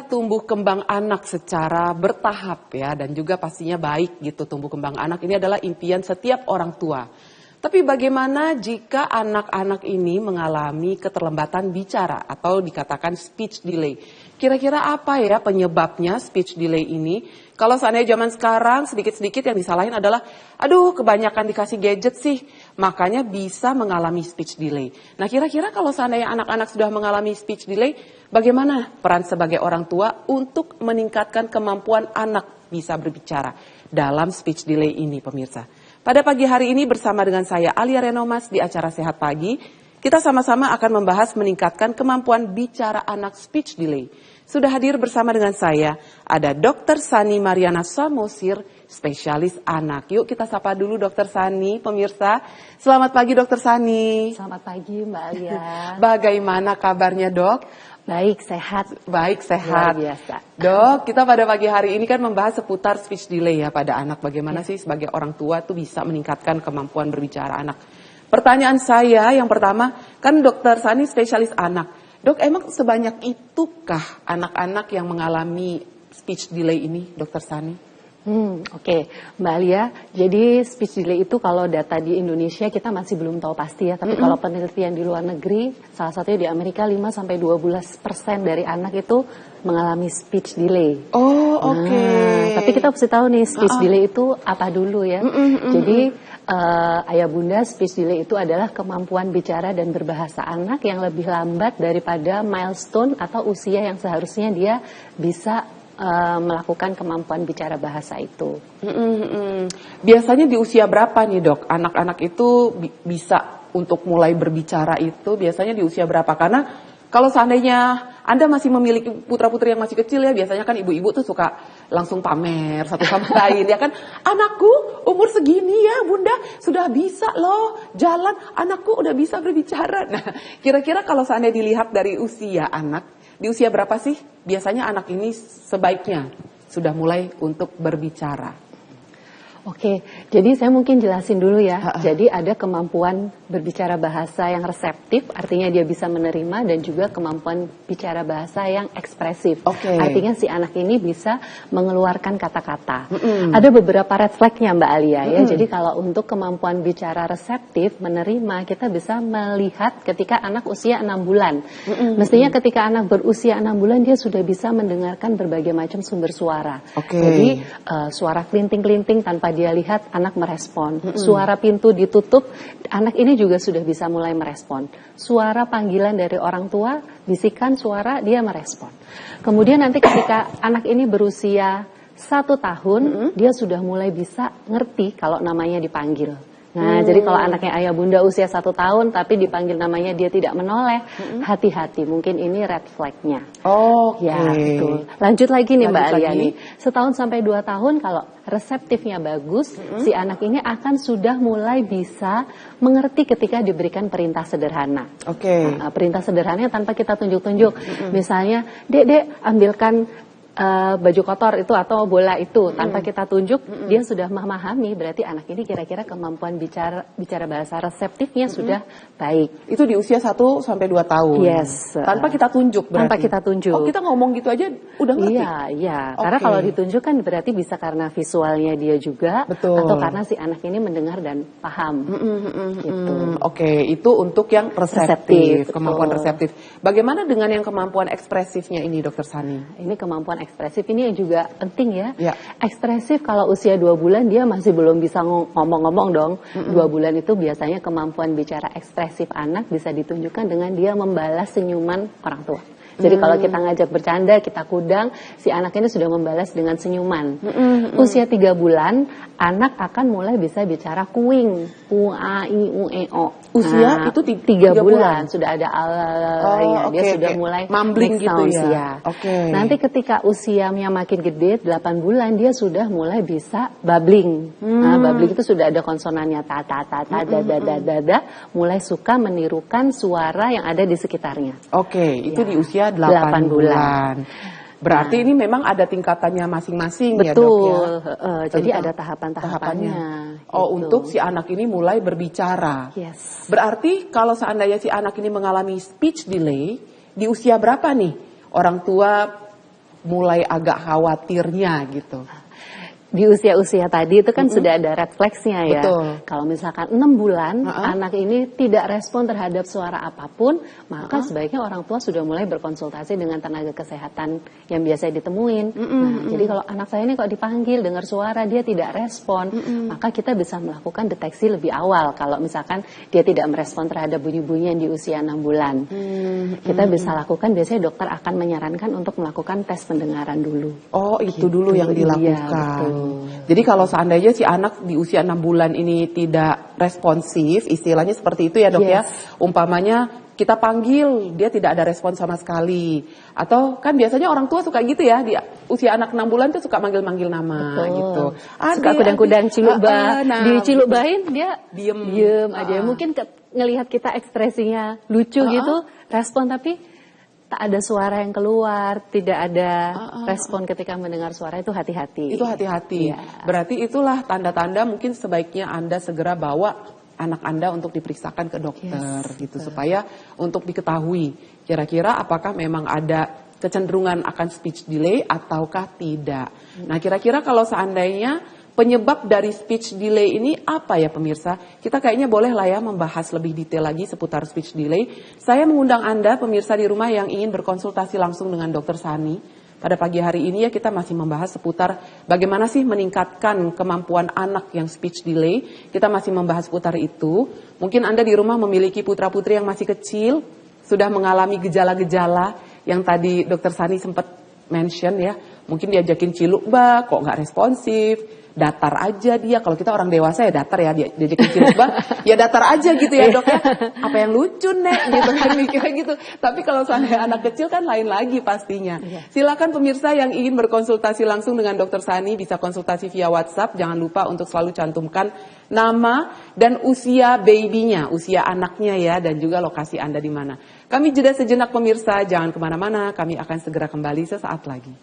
tumbuh kembang anak secara bertahap ya, dan juga pastinya baik gitu tumbuh kembang anak ini adalah impian setiap orang tua. Tapi bagaimana jika anak-anak ini mengalami keterlambatan bicara atau dikatakan speech delay? Kira-kira apa ya penyebabnya speech delay ini? Kalau seandainya zaman sekarang sedikit-sedikit yang disalahin adalah, aduh kebanyakan dikasih gadget sih, makanya bisa mengalami speech delay. Nah kira-kira kalau seandainya anak-anak sudah mengalami speech delay, bagaimana peran sebagai orang tua untuk meningkatkan kemampuan anak bisa berbicara dalam speech delay ini pemirsa? Pada pagi hari ini bersama dengan saya Alia Renomas di acara Sehat Pagi, kita sama-sama akan membahas meningkatkan kemampuan bicara anak speech delay. Sudah hadir bersama dengan saya, ada Dr. Sani Mariana Samosir, spesialis anak. Yuk kita sapa dulu Dr. Sani, pemirsa. Selamat pagi Dr. Sani. Selamat pagi Mbak Alia. Bagaimana kabarnya dok? Baik, sehat. Baik, sehat. Luar biasa. Dok, kita pada pagi hari ini kan membahas seputar speech delay ya pada anak. Bagaimana sih sebagai orang tua tuh bisa meningkatkan kemampuan berbicara anak? Pertanyaan saya yang pertama, kan Dr. Sani spesialis anak. Dok, emang sebanyak itukah anak-anak yang mengalami speech delay ini, Dr. Sani? Oke, Mbak Alia. Jadi speech delay itu kalau data di Indonesia kita masih belum tahu pasti ya. Tapi kalau penelitian di luar negeri, salah satunya di Amerika 5-12% dari anak itu mengalami speech delay. Oh, oke. Tapi kita mesti tahu nih speech delay itu apa dulu ya. Jadi ayah bunda, speech delay itu adalah kemampuan bicara dan berbahasa anak yang lebih lambat daripada milestone atau usia yang seharusnya dia bisa melakukan kemampuan bicara bahasa itu. Biasanya di usia berapa nih dok? Anak-anak itu bisa untuk mulai berbicara itu biasanya di usia berapa? Karena kalau seandainya Anda masih memiliki putra-putri yang masih kecil ya, biasanya kan ibu-ibu tuh suka langsung pamer satu sama lain ya kan. Anakku umur segini ya bunda, sudah bisa loh jalan, anakku udah bisa berbicara. Nah kira-kira kalau seandainya dilihat dari usia anak, di usia berapa sih biasanya anak ini sebaiknya sudah mulai untuk berbicara? Oke, jadi saya mungkin jelasin dulu ya. Jadi ada kemampuan berbicara bahasa yang reseptif, artinya dia bisa menerima, dan juga kemampuan bicara bahasa yang ekspresif. Artinya si anak ini bisa mengeluarkan kata-kata. Ada beberapa red flag-nya Mbak Alia ya. Jadi kalau untuk kemampuan bicara reseptif, menerima, kita bisa melihat ketika anak usia 6 bulan. Mestinya ketika anak berusia 6 bulan dia sudah bisa mendengarkan berbagai macam sumber suara. Jadi suara klinting-klinting tanpa dia lihat, anak merespon. Suara pintu ditutup, anak ini juga sudah bisa mulai merespon. Suara panggilan dari orang tua, bisikan suara, dia merespon. Kemudian nanti ketika anak ini berusia 1 tahun, dia sudah mulai bisa ngerti kalau namanya dipanggil. Nah, jadi kalau anaknya ayah bunda usia 1 tahun tapi dipanggil namanya dia tidak menoleh, hati-hati, mungkin ini red flag-nya. Ya, betul. Lanjut lagi nih Mbak Alia nih. 1 tahun sampai 2 tahun kalau reseptifnya bagus, si anak ini akan sudah mulai bisa mengerti ketika diberikan perintah sederhana. Nah, perintah sederhananya tanpa kita tunjuk-tunjuk. Misalnya, Dek, ambilkan baju kotor itu atau bola itu, tanpa kita tunjuk, dia sudah memahami, berarti anak ini kira-kira kemampuan bicara bahasa reseptifnya sudah baik. Itu di usia 1 sampai 2 tahun. Yes. Tanpa kita tunjuk berarti. Tanpa kita tunjuk. Oh, kita ngomong gitu aja udah ngerti. Iya. Karena kalau ditunjuk kan berarti bisa karena visualnya dia juga, atau karena si anak ini mendengar dan paham. Gitu. Itu untuk yang reseptif, kemampuan reseptif. Bagaimana dengan yang kemampuan ekspresifnya ini, Dokter Sani? Ini kemampuan ekspresif ini yang juga penting ya. Ekspresif kalau usia 2 bulan dia masih belum bisa ngomong-ngomong dong. 2 bulan itu biasanya kemampuan bicara ekspresif anak bisa ditunjukkan dengan dia membalas senyuman orang tua. Jadi kalau kita ngajak bercanda, kita kudang, si anak ini sudah membalas dengan senyuman. Usia 3 bulan, anak akan mulai bisa bicara kuing, u-a-i-u-e-o. Usia itu 3 bulan sudah ada dia sudah mulai mumbling gitu ya. Nanti ketika usianya makin gede, 8 bulan dia sudah mulai bisa babbling. Nah, babbling itu sudah ada konsonannya ta ta ta ta da da da da da, mulai suka menirukan suara yang ada di sekitarnya. Itu di usia 8 bulan. Berarti ini memang ada tingkatannya masing-masing ya dok ya? Jadi ada tahapan-tahapannya. Untuk si anak ini mulai berbicara. Berarti kalau seandainya si anak ini mengalami speech delay, di usia berapa nih orang tua mulai agak khawatirnya gitu? Di usia-usia tadi itu kan sudah ada red flags-nya ya. Betul. Kalau misalkan 6 bulan anak ini tidak respon terhadap suara apapun, maka sebaiknya orang tua sudah mulai berkonsultasi dengan tenaga kesehatan yang biasa ditemuin. Nah, jadi kalau anak saya ini kok dipanggil dengar suara dia tidak respon, maka kita bisa melakukan deteksi lebih awal. Kalau misalkan dia tidak merespon terhadap bunyi-bunyian di usia 6 bulan. Kita bisa lakukan, biasanya dokter akan menyarankan untuk melakukan tes pendengaran dulu. Oh, itu dulu yang dilakukan. Iya, betul. Jadi kalau seandainya si anak di usia 6 bulan ini tidak responsif, istilahnya seperti itu ya dok ya. Umpamanya kita panggil, dia tidak ada respon sama sekali. Atau kan biasanya orang tua suka gitu ya, di usia anak 6 bulan tuh suka manggil-manggil nama. Betul. Gitu. Suka kudang-kudang ciluk-bah, diciluk-bahin dia diem aja. Mungkin ngelihat kita ekspresinya lucu gitu, respon tapi tak ada suara yang keluar, tidak ada respon ketika mendengar suara, itu hati-hati. Itu hati-hati. Ya. Berarti itulah tanda-tanda mungkin sebaiknya Anda segera bawa anak Anda untuk diperiksakan ke dokter gitu supaya untuk diketahui kira-kira apakah memang ada kecenderungan akan speech delay ataukah tidak. Nah, kira-kira kalau seandainya penyebab dari speech delay ini apa ya pemirsa? Kita kayaknya boleh lah ya membahas lebih detail lagi seputar speech delay. Saya mengundang Anda pemirsa di rumah yang ingin berkonsultasi langsung dengan Dr. Sani. Pada pagi hari ini ya kita masih membahas seputar bagaimana sih meningkatkan kemampuan anak yang speech delay. Kita masih membahas seputar itu. Mungkin Anda di rumah memiliki putra-putri yang masih kecil, sudah mengalami gejala-gejala yang tadi Dr. Sani sempat mention ya. Mungkin diajakin ciluk-bah, kok nggak responsif. Datar aja dia, kalau kita orang dewasa ya datar ya, diajakin ciluk-bah, ya datar aja gitu ya dok ya, apa yang lucu nek gitu kan mikirnya gitu. Tapi kalau seandainya anak kecil kan lain lagi pastinya. Silakan pemirsa yang ingin berkonsultasi langsung dengan Dr. Sani bisa konsultasi via WhatsApp. Jangan lupa untuk selalu cantumkan nama dan usia babynya, usia anaknya ya, dan juga lokasi Anda di mana. Kami jeda sejenak pemirsa, jangan kemana-mana, kami akan segera kembali sesaat lagi.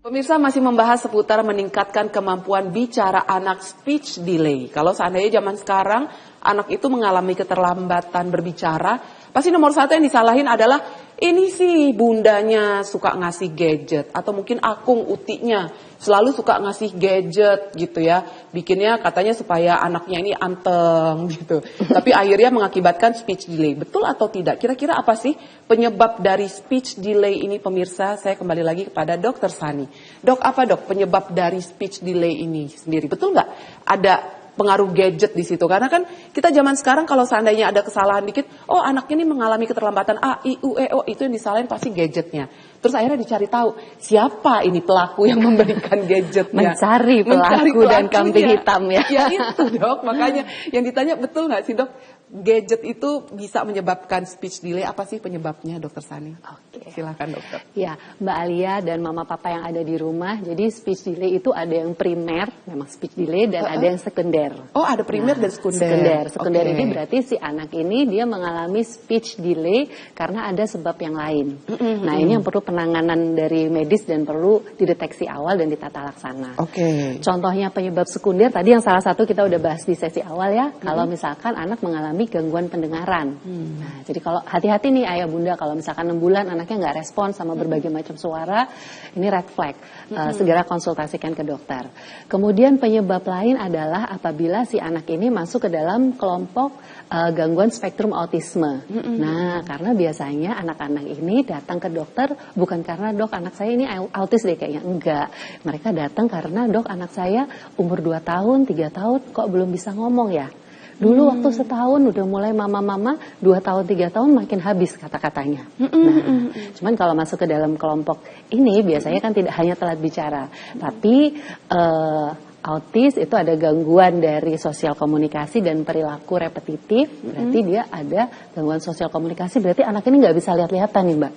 Pemirsa masih membahas seputar meningkatkan kemampuan bicara anak speech delay. Kalau seandainya zaman sekarang anak itu mengalami keterlambatan berbicara, pasti nomor satu yang disalahin adalah ini sih bundanya suka ngasih gadget. Atau mungkin akung utinya selalu suka ngasih gadget gitu ya. Bikinnya katanya supaya anaknya ini anteng gitu. Tapi akhirnya mengakibatkan speech delay. Betul atau tidak? Kira-kira apa sih penyebab dari speech delay ini pemirsa? Saya kembali lagi kepada Dr. Sani. Dok, apa dok penyebab dari speech delay ini sendiri? Betul nggak ada pengaruh gadget di situ? Karena kan kita zaman sekarang kalau seandainya ada kesalahan dikit, oh anaknya ini mengalami keterlambatan A, I, U, E, O, itu yang disalahin pasti gadgetnya. Terus akhirnya dicari tahu siapa ini pelaku yang memberikan gadgetnya. Mencari pelaku dan kambing hitam ya. Ya itu dok, makanya yang ditanya betul nggak sih dok? Gadget itu bisa menyebabkan speech delay. Apa sih penyebabnya Dokter Sani? Oke. Silakan dokter. Ya, Mbak Alia dan mama papa yang ada di rumah. Jadi speech delay itu ada yang primer, memang speech delay, dan ada yang sekunder. Oh, ada primer dan sekunder. Sekunder ini berarti si anak ini dia mengalami speech delay karena ada sebab yang lain. Nah, ini yang perlu penanganan dari medis dan perlu dideteksi awal dan ditata laksana. Oke. Contohnya penyebab sekunder tadi yang salah satu kita udah bahas di sesi awal ya. Kalau misalkan anak mengalami gangguan pendengaran. Nah, jadi kalau hati-hati nih ayah bunda kalau misalkan 6 bulan anaknya nggak respon sama berbagai macam suara, ini red flag. Segera konsultasikan ke dokter. Kemudian penyebab lain adalah apabila si anak ini masuk ke dalam kelompok gangguan spektrum autisme. Nah, karena biasanya anak-anak ini datang ke dokter bukan karena dok anak saya ini autis deh kayaknya, enggak. Mereka datang karena dok anak saya umur 2 tahun, 3 tahun kok belum bisa ngomong ya. Dulu waktu setahun udah mulai mama-mama, 2 tahun 3 tahun makin habis kata-katanya. Nah, cuman kalau masuk ke dalam kelompok ini biasanya kan tidak hanya telat bicara, tapi autis itu ada gangguan dari sosial komunikasi dan perilaku repetitif. Berarti dia ada gangguan sosial komunikasi. Berarti anak ini nggak bisa lihat-lihatan nih mbak.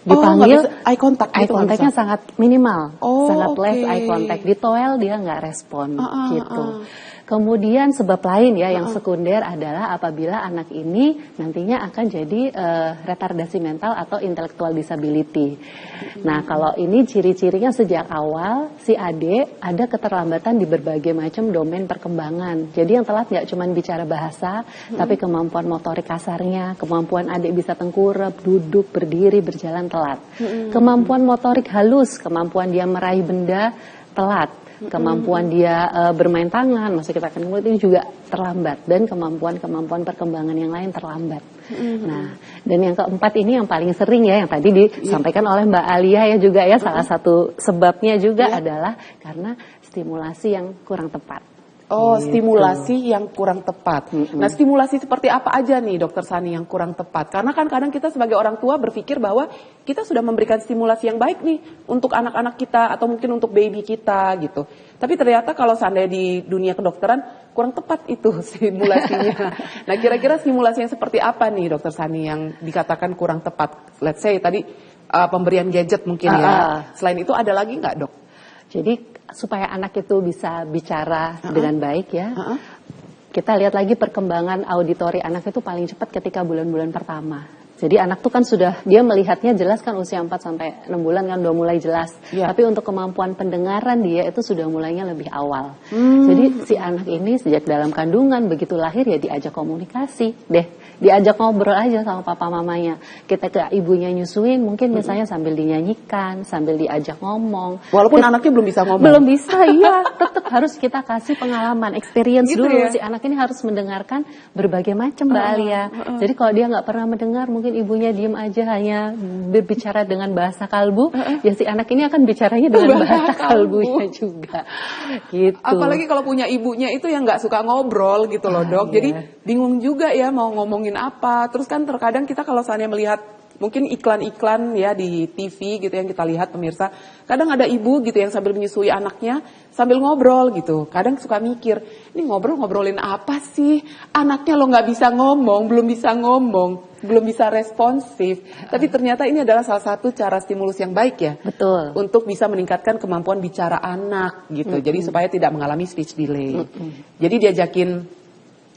Dipanggil eye contact. Eye contactnya sangat minimal, sangat okay. less eye contact. Di toel dia nggak respon gitu. Kemudian sebab lain ya yang sekunder adalah apabila anak ini nantinya akan jadi retardasi mental atau intellectual disability. Nah, kalau ini ciri-cirinya sejak awal si adik ada keterlambatan di berbagai macam domain perkembangan. Jadi yang telat nggak cuma bicara bahasa, tapi kemampuan motorik kasarnya, kemampuan adik bisa tengkurap, duduk, berdiri, berjalan telat. Kemampuan motorik halus, kemampuan dia meraih benda telat. Kemampuan dia bermain tangan, maksud kita kan mulut ini juga terlambat, dan kemampuan perkembangan yang lain terlambat. Nah, dan yang keempat ini yang paling sering ya, yang tadi disampaikan oleh Mbak Alia ya juga ya, salah satu sebabnya juga adalah karena stimulasi yang kurang tepat. Oh, stimulasi yang kurang tepat. Nah, stimulasi seperti apa aja nih Dokter Sani yang kurang tepat? Karena kan kadang kita sebagai orang tua berpikir bahwa kita sudah memberikan stimulasi yang baik nih untuk anak-anak kita atau mungkin untuk baby kita gitu. Tapi ternyata kalau seandainya di dunia kedokteran kurang tepat itu stimulasinya. Nah, kira-kira stimulasi yang seperti apa nih Dokter Sani yang dikatakan kurang tepat? Let's say tadi pemberian gadget mungkin ya. Selain itu ada lagi nggak, Dok? Jadi supaya anak itu bisa bicara dengan baik ya, kita lihat lagi perkembangan auditori anak itu paling cepat ketika bulan-bulan pertama. Jadi anak tuh kan sudah, dia melihatnya jelas kan usia 4 sampai 6 bulan kan udah mulai jelas. Tapi untuk kemampuan pendengaran dia itu sudah mulainya lebih awal. Jadi si anak ini sejak dalam kandungan begitu lahir ya diajak komunikasi deh. Diajak ngobrol aja sama papa mamanya. Kita ke ibunya nyusuin mungkin misalnya sambil dinyanyikan, sambil diajak ngomong. Walaupun anaknya belum bisa ngomong. Belum bisa, iya. Tetap harus kita kasih pengalaman, experience gitu dulu. Ya? Si anak ini harus mendengarkan berbagai macam Mbak Alia. Jadi kalau dia nggak pernah mendengar, mungkin ibunya diem aja hanya berbicara dengan bahasa kalbu, ya si anak ini akan bicaranya dengan bahasa kalbunya juga. Gitu. Apalagi kalau punya ibunya itu yang nggak suka ngobrol gitu loh, Dok. Jadi bingung juga ya mau ngomongin apa. Terus kan terkadang kita kalau seandainya melihat mungkin iklan-iklan ya di TV gitu yang kita lihat pemirsa, kadang ada ibu gitu yang sambil menyusui anaknya sambil ngobrol gitu. Kadang suka mikir, ini ngobrolin apa sih? Anaknya lo nggak bisa ngomong, belum bisa ngomong, belum bisa responsif. Tapi ternyata ini adalah salah satu cara stimulus yang baik ya. Betul. Untuk bisa meningkatkan kemampuan bicara anak gitu. Jadi supaya tidak mengalami speech delay. Jadi diajakin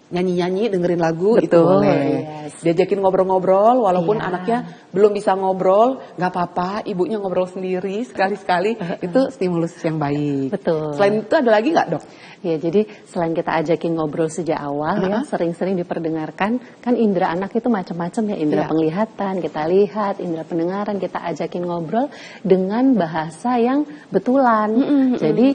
nyanyi-nyanyi, dengerin lagu, itu boleh. Diajakin ngobrol-ngobrol, walaupun anaknya belum bisa ngobrol, nggak apa-apa, ibunya ngobrol sendiri sekali-sekali, itu stimulus yang baik. Betul. Selain itu ada lagi nggak, Dok? Ya, jadi selain kita ajakin ngobrol sejak awal ya, sering-sering diperdengarkan, kan indera anak itu macam-macam ya, indera penglihatan, kita lihat, indera pendengaran, kita ajakin ngobrol dengan bahasa yang betulan. Jadi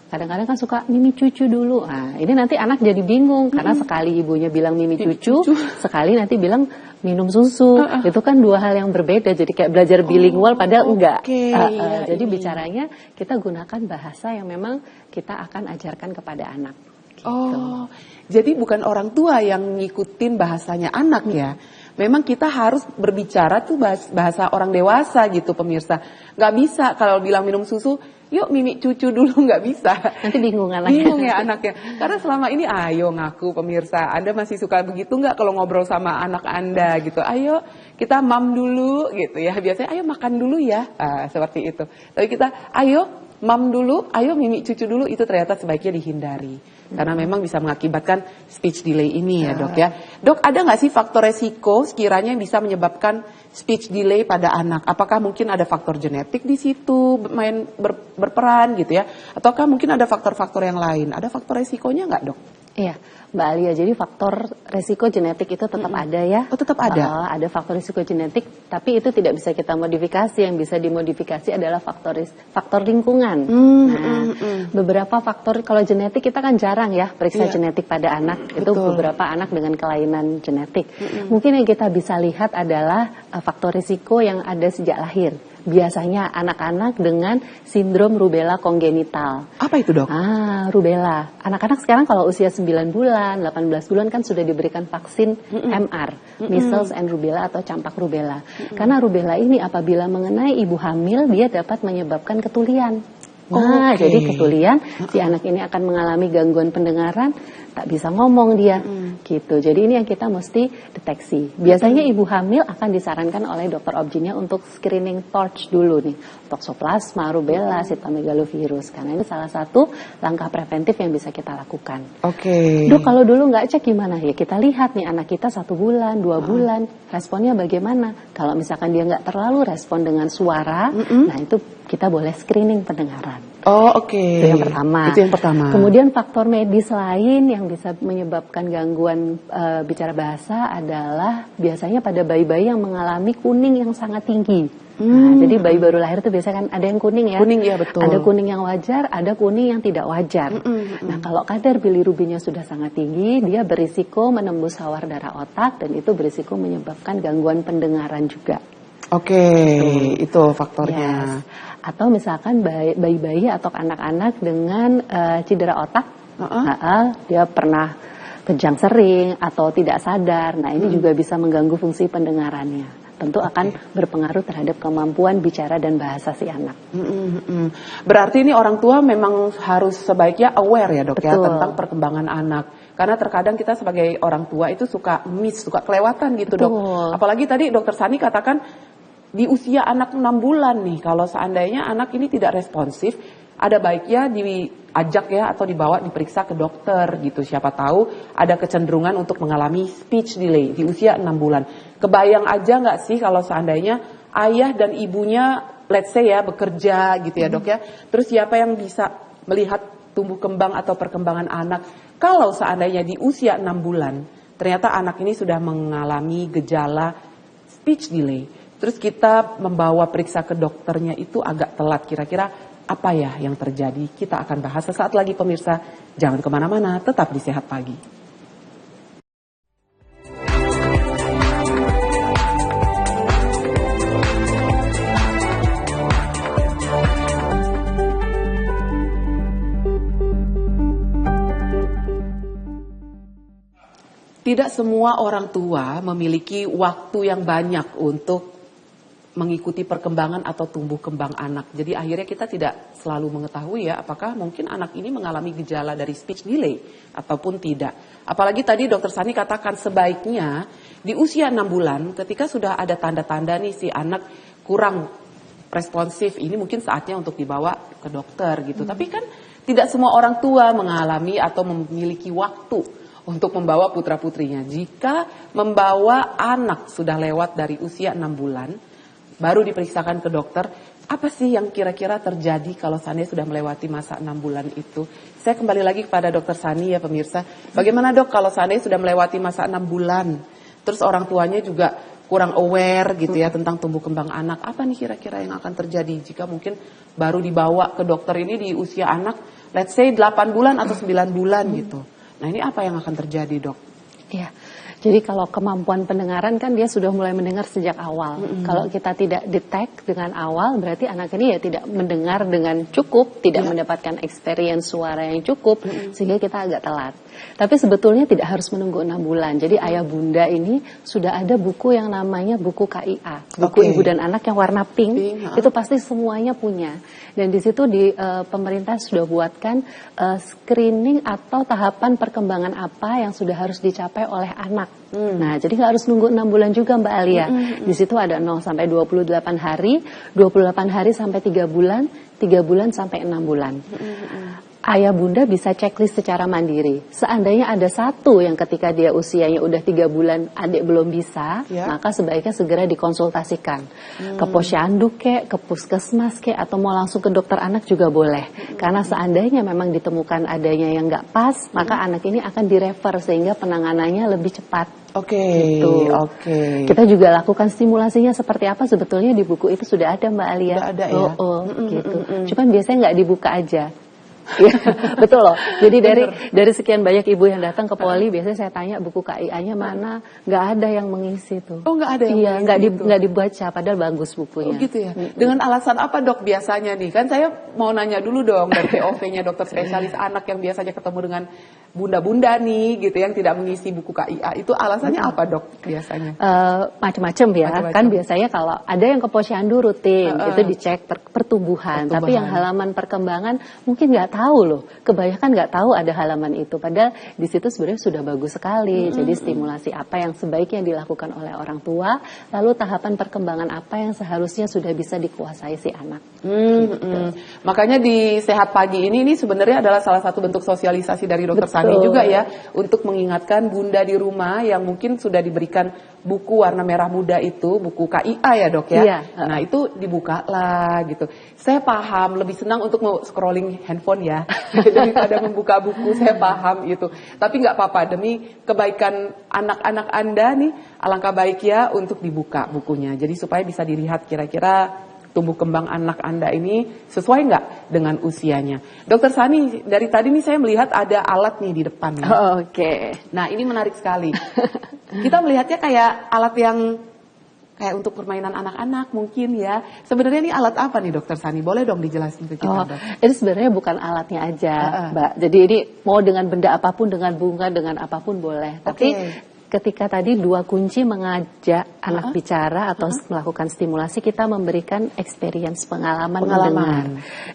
kadang-kadang kan suka mimi cucu dulu. Nah, ini nanti anak jadi bingung karena sekali ibunya bilang mimi cucu, sekali nanti bilang minum susu. Itu kan dua hal yang berbeda. Jadi kayak belajar bilingual padahal enggak. Jadi bicaranya kita gunakan bahasa yang memang kita akan ajarkan kepada anak. Gitu. Jadi bukan orang tua yang ngikutin bahasanya anak ya. Memang kita harus berbicara tuh bahasa orang dewasa gitu pemirsa. Nggak bisa kalau bilang minum susu, yuk mimi cucu dulu, nggak bisa. Nanti bingung anaknya. Bingung ya anaknya. Karena selama ini ayo ngaku pemirsa, Anda masih suka begitu nggak kalau ngobrol sama anak Anda gitu. Ayo kita mam dulu gitu ya. Biasanya ayo makan dulu ya, seperti itu. Tapi kita ayo mam dulu, ayo mimi cucu dulu, itu ternyata sebaiknya dihindari. Karena memang bisa mengakibatkan speech delay ini ya Dok ya. Dok, ada nggak sih faktor resiko sekiranya yang bisa menyebabkan speech delay pada anak? Apakah mungkin ada faktor genetik di situ berperan gitu ya? Ataukah mungkin ada faktor-faktor yang lain? Ada faktor resikonya nggak, Dok? Iya, Mbak Alia, jadi faktor resiko genetik itu tetap ada ya. Oh, tetap ada? Ada faktor resiko genetik, tapi itu tidak bisa kita modifikasi. Yang bisa dimodifikasi adalah faktor lingkungan. Beberapa faktor, kalau genetik kita kan jarang ya periksa genetik pada anak. Itu beberapa anak dengan kelainan genetik. Mungkin yang kita bisa lihat adalah faktor risiko yang ada sejak lahir. Biasanya anak-anak dengan sindrom rubella kongenital. Apa itu, Dok? Rubella. Anak-anak sekarang kalau usia 9 bulan, 18 bulan kan sudah diberikan vaksin MR, measles and rubella atau campak rubella. Karena rubella ini apabila mengenai ibu hamil, dia dapat menyebabkan ketulian. Nah, jadi ketulian si anak ini akan mengalami gangguan pendengaran, tak bisa ngomong dia, gitu. Jadi ini yang kita mesti deteksi. Biasanya ibu hamil akan disarankan oleh dokter obgynnya untuk screening torch dulu nih, toxoplasma, rubella, cytomegalovirus. Karena ini salah satu langkah preventif yang bisa kita lakukan. Dok, kalau dulu nggak cek gimana? Ya kita lihat nih anak kita 1 bulan, 2 bulan, responnya bagaimana? Kalau misalkan dia nggak terlalu respon dengan suara, nah itu kita boleh screening pendengaran. Itu yang pertama. Itu yang pertama. Kemudian faktor medis lain yang bisa menyebabkan gangguan bicara bahasa adalah biasanya pada bayi-bayi yang mengalami kuning yang sangat tinggi. Nah, jadi bayi baru lahir itu biasanya kan ada yang kuning ya. Kuning ya, betul. Ada kuning yang wajar, ada kuning yang tidak wajar. Nah, kalau kadar bilirubinnya sudah sangat tinggi, dia berisiko menembus sawar darah otak dan itu berisiko menyebabkan gangguan pendengaran juga. Itu faktornya. Yes. Atau misalkan bayi-bayi atau anak-anak dengan cedera otak, dia pernah kejang sering atau tidak sadar. Nah, ini juga bisa mengganggu fungsi pendengarannya. Tentu akan berpengaruh terhadap kemampuan bicara dan bahasa si anak. Berarti ini orang tua memang harus sebaiknya aware ya dok ya Betul. tentang perkembangan anak. Karena terkadang kita sebagai orang tua itu suka suka kelewatan gitu dok. Apalagi tadi dokter Sani katakan di usia anak 6 bulan nih, kalau seandainya anak ini tidak responsif, ada baiknya diajak ya atau dibawa diperiksa ke dokter gitu. Siapa tahu ada kecenderungan untuk mengalami speech delay di usia 6 bulan. Kebayang aja nggak sih kalau seandainya ayah dan ibunya, let's say ya, bekerja gitu ya dok ya. Terus siapa yang bisa melihat tumbuh kembang atau perkembangan anak kalau seandainya di usia 6 bulan, ternyata anak ini sudah mengalami gejala speech delay. Terus kita membawa periksa ke dokternya itu agak telat. Kira-kira apa ya yang terjadi? Kita akan bahas sesaat lagi pemirsa. Jangan kemana-mana, tetap di Sehat Pagi. Tidak semua orang tua memiliki waktu yang banyak untuk mengikuti perkembangan atau tumbuh kembang anak. Jadi akhirnya kita tidak selalu mengetahui ya apakah mungkin anak ini mengalami gejala dari speech delay ataupun tidak. Apalagi tadi dokter Sani katakan sebaiknya di usia 6 bulan ketika sudah ada tanda-tanda nih si anak kurang responsif, ini mungkin saatnya untuk dibawa ke dokter gitu. Tapi kan tidak semua orang tua mengalami atau memiliki waktu untuk membawa putra-putrinya. Jika membawa anak sudah lewat dari usia 6 bulan, baru diperiksakan ke dokter, apa sih yang kira-kira terjadi kalau Sani sudah melewati masa 6 bulan itu? Saya kembali lagi kepada dokter Sani ya pemirsa. Bagaimana dok kalau Sani sudah melewati masa 6 bulan, terus orang tuanya juga kurang aware gitu ya tentang tumbuh kembang anak. Apa nih kira-kira yang akan terjadi jika mungkin baru dibawa ke dokter ini di usia anak, let's say 8 bulan atau 9 bulan gitu. Nah ini apa yang akan terjadi dok? Ya, jadi kalau kemampuan pendengaran kan dia sudah mulai mendengar sejak awal. Kalau kita tidak detect dengan awal, berarti anak ini ya tidak mendengar dengan cukup, tidak mendapatkan experience suara yang cukup, sehingga kita agak telat. Tapi sebetulnya tidak harus menunggu 6 bulan. Jadi ayah bunda ini sudah ada buku yang namanya buku KIA, buku ibu dan anak yang warna pink. Itu pasti semuanya punya. Dan di situ pemerintah sudah buatkan screening atau tahapan perkembangan apa yang sudah harus dicapai oleh anak. Nah, jadi nggak harus nunggu 6 bulan juga Mbak Alia. Di situ ada 0 sampai 28 hari, 28 hari sampai 3 bulan, 3 bulan sampai 6 bulan. Ayah bunda bisa checklist secara mandiri. Seandainya ada satu yang ketika dia usianya udah 3 bulan adik belum bisa, maka sebaiknya segera dikonsultasikan. Ke posyandu kek, ke puskesmas kek, atau mau langsung ke dokter anak juga boleh. Karena seandainya memang ditemukan adanya yang nggak pas, maka anak ini akan direfer sehingga penanganannya lebih cepat. Gitu. Kita juga lakukan stimulasinya seperti apa sebetulnya di buku itu sudah ada Mbak Alia. Sudah ada ya. Gitu. Cuman biasanya nggak dibuka aja. Ya, betul loh. Jadi dari sekian banyak ibu yang datang ke poli, biasanya saya tanya buku KIA-nya mana, nggak ada yang mengisi tuh. Oh, nggak ada yang mengisi. Iya, nggak dibaca, padahal bagus bukunya. Oh gitu ya. Dengan alasan apa dok biasanya nih? Kan saya mau nanya dulu dong dari POV-nya dokter spesialis anak yang biasanya ketemu dengan bunda-bunda nih gitu yang tidak mengisi buku KIA, itu alasannya apa dok biasanya? Macam-macam ya. Kan biasanya kalau ada yang ke posyandu rutin itu dicek pertumbuhan, tapi yang halaman perkembangan mungkin nggak tahu loh, kebanyakan nggak tahu ada halaman itu, padahal di situ sebenarnya sudah bagus sekali. Jadi stimulasi apa yang sebaiknya dilakukan oleh orang tua, lalu tahapan perkembangan apa yang seharusnya sudah bisa dikuasai si anak. Makanya di Sehat Pagi ini sebenarnya adalah salah satu bentuk sosialisasi dari Dokter Sani juga ya, untuk mengingatkan bunda di rumah yang mungkin sudah diberikan buku warna merah muda itu, buku KIA ya dok ya. Iya. Nah itu dibuka lah gitu. Saya paham, lebih senang untuk scrolling handphone ya daripada membuka buku, saya paham itu. Tapi nggak apa-apa, demi kebaikan anak-anak Anda nih, alangkah baik ya untuk dibuka bukunya. Jadi supaya bisa dilihat kira-kira tumbuh kembang anak Anda ini sesuai nggak dengan usianya. Dokter Sani, dari tadi nih saya melihat ada alat nih di depan. Oke. Nah ini menarik sekali. Kita melihatnya kayak alat yang kayak untuk permainan anak-anak mungkin ya. Sebenarnya ini alat apa nih Dokter Sani? Boleh dong dijelasin ke kita dok? Ini sebenarnya bukan alatnya aja, Mbak. Jadi ini mau dengan benda apapun, dengan bunga, dengan apapun boleh. Tapi ketika tadi dua kunci mengajak anak bicara atau melakukan stimulasi, kita memberikan experience, pengalaman mendengar.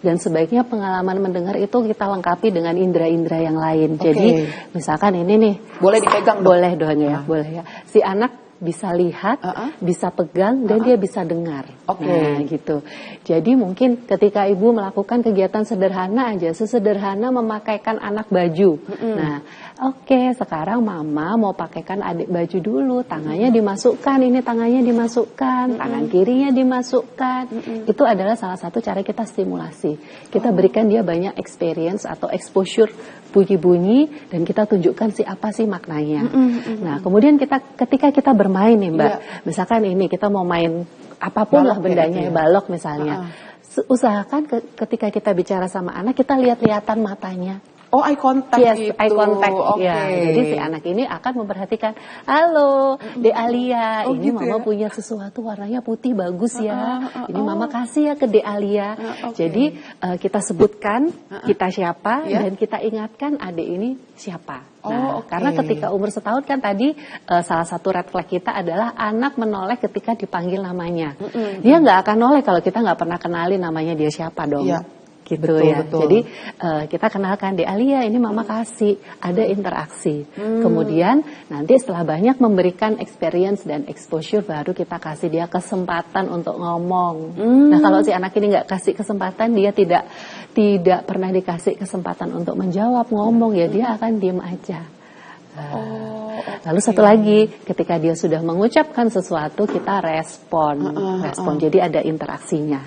Dan sebaiknya pengalaman mendengar itu kita lengkapi dengan indera-indera yang lain. Jadi misalkan ini nih, boleh dipegang dok? Boleh dong ya, boleh ya. Si anak bisa lihat, bisa pegang, dan dia bisa dengar. Nah gitu. Jadi mungkin ketika ibu melakukan kegiatan sederhana aja, sesederhana memakaikan anak baju. Nah, sekarang mama mau pakaikan adik baju dulu, tangannya dimasukkan, ini tangannya dimasukkan, tangan kirinya dimasukkan. Itu adalah salah satu cara kita stimulasi. Kita berikan dia banyak experience atau exposure bunyi-bunyi, dan kita tunjukkan apa sih maknanya. Nah, kemudian ketika kita bermain nih Mbak, misalkan ini kita mau main apapun lah bendanya, balok misalnya. Usahakan ketika kita bicara sama anak, kita lihat-lihatan matanya. Oh, eye contact gitu. Eye contact. Ya, jadi si anak ini akan memperhatikan, halo, Dek Alia, ini gitu mama punya sesuatu warnanya putih bagus ya. Ini mama kasih ya ke Dek Alia. Jadi kita sebutkan kita siapa dan kita ingatkan adik ini siapa. Nah, karena ketika umur setahun kan tadi salah satu red flag kita adalah anak menoleh ketika dipanggil namanya. Dia nggak akan noleh kalau kita nggak pernah kenalin namanya dia siapa dong. Gitu betul. Jadi kita kenalkan, Dek Alia, ini mama kasih, ada interaksi. Kemudian nanti setelah banyak memberikan experience dan exposure, baru kita kasih dia kesempatan untuk ngomong. Nah, kalau si anak ini nggak kasih kesempatan, dia tidak pernah dikasih kesempatan untuk menjawab, ngomong, ya dia akan diem aja. Lalu satu lagi, ketika dia sudah mengucapkan sesuatu, kita respon. Jadi ada interaksinya.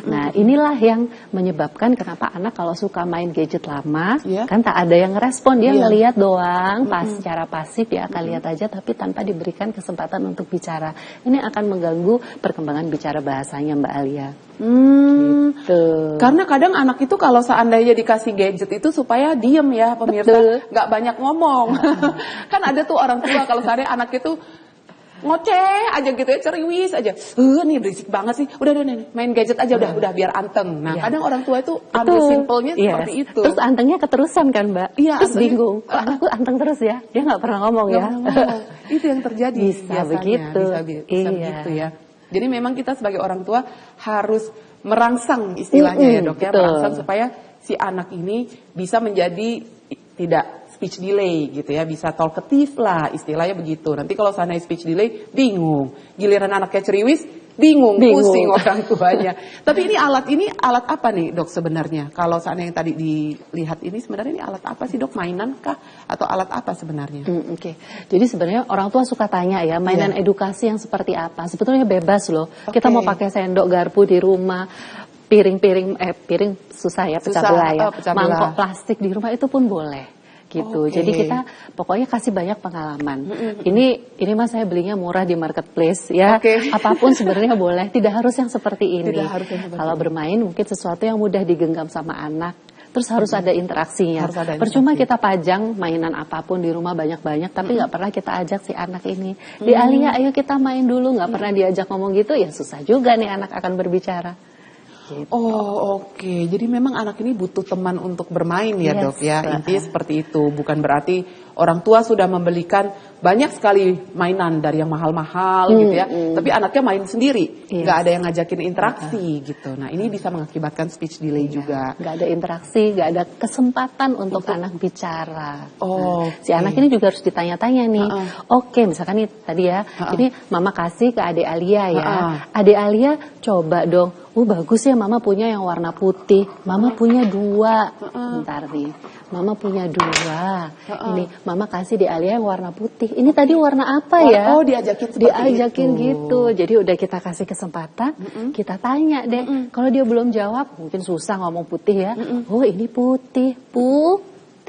Nah, inilah yang menyebabkan kenapa anak kalau suka main gadget lama, kan tak ada yang respon, dia ngelihat doang, secara pasif dia akan lihat aja, tapi tanpa diberikan kesempatan untuk bicara. Ini akan mengganggu perkembangan bicara bahasanya Mbak Alia. Gitu. Karena kadang anak itu kalau seandainya dikasih gadget itu supaya diem ya pemirsa, nggak banyak ngomong. Kan ada tuh orang tua kalau seandainya anak itu ngoceh aja gitu ya, ceriwis aja. Nih berisik banget sih. Udah main gadget aja udah biar anteng. Nah, kadang orang tua itu ambil simpelnya seperti itu. Terus antengnya keterusan kan, Mbak? Terus bingung. Anakku anteng terus ya. Dia nggak pernah ngomong ya. Itu yang terjadi. Bisa begitu. Bisa begitu ya. Jadi memang kita sebagai orang tua harus merangsang istilahnya ya dok ya, merangsang supaya si anak ini bisa menjadi tidak speech delay gitu ya, bisa talkative lah istilahnya begitu. Nanti kalau sana speech delay bingung, giliran anaknya ceriwis bingung. Pusing orang tuanya. Tapi ini alat apa nih dok sebenarnya? Kalau sana yang tadi dilihat ini sebenarnya ini alat apa sih dok? Mainan kah atau alat apa sebenarnya? Jadi sebenarnya orang tua suka tanya ya, mainan edukasi yang seperti apa? Sebetulnya bebas loh. Kita mau pakai sendok garpu di rumah, piring susah ya, pecah belah ya. Mangkok plastik di rumah itu pun boleh. Gitu. Jadi kita pokoknya kasih banyak pengalaman. Ini mas saya belinya murah di marketplace ya. Apapun sebenarnya boleh. Tidak harus yang seperti ini. Kalau bermain mungkin sesuatu yang mudah digenggam sama anak. Terus harus ada interaksinya. Percuma kita pajang mainan apapun di rumah banyak-banyak, tapi nggak pernah kita ajak si anak ini. Di Alia, ayo kita main dulu. Nggak pernah diajak ngomong gitu, ya susah juga nih anak akan berbicara. Gitu. Oh, oke. Jadi memang anak ini butuh teman untuk bermain ya, Dok ya. Intinya seperti itu. Bukan berarti orang tua sudah membelikan banyak sekali mainan dari yang mahal-mahal gitu ya. Tapi anaknya main sendiri, nggak ada yang ngajakin interaksi gitu. Nah, ini bisa mengakibatkan speech delay juga. Nggak ada interaksi, nggak ada kesempatan untuk anak bicara. Oh, si anak ini juga harus ditanya-tanya nih. Oke, misalkan nih tadi ya, ini mama kasih ke adik Alia ya. Adik Alia coba dong. Bagus ya mama punya yang warna putih. Mama punya 2. Bentar nih. Mama punya 2. Ini mama kasih di Alia yang warna putih. Ini tadi warna apa ya? Oh, diajakin seperti itu. Gitu. Jadi udah kita kasih kesempatan, kita tanya deh. Kalau dia belum jawab, mungkin susah ngomong putih ya. Oh, ini putih.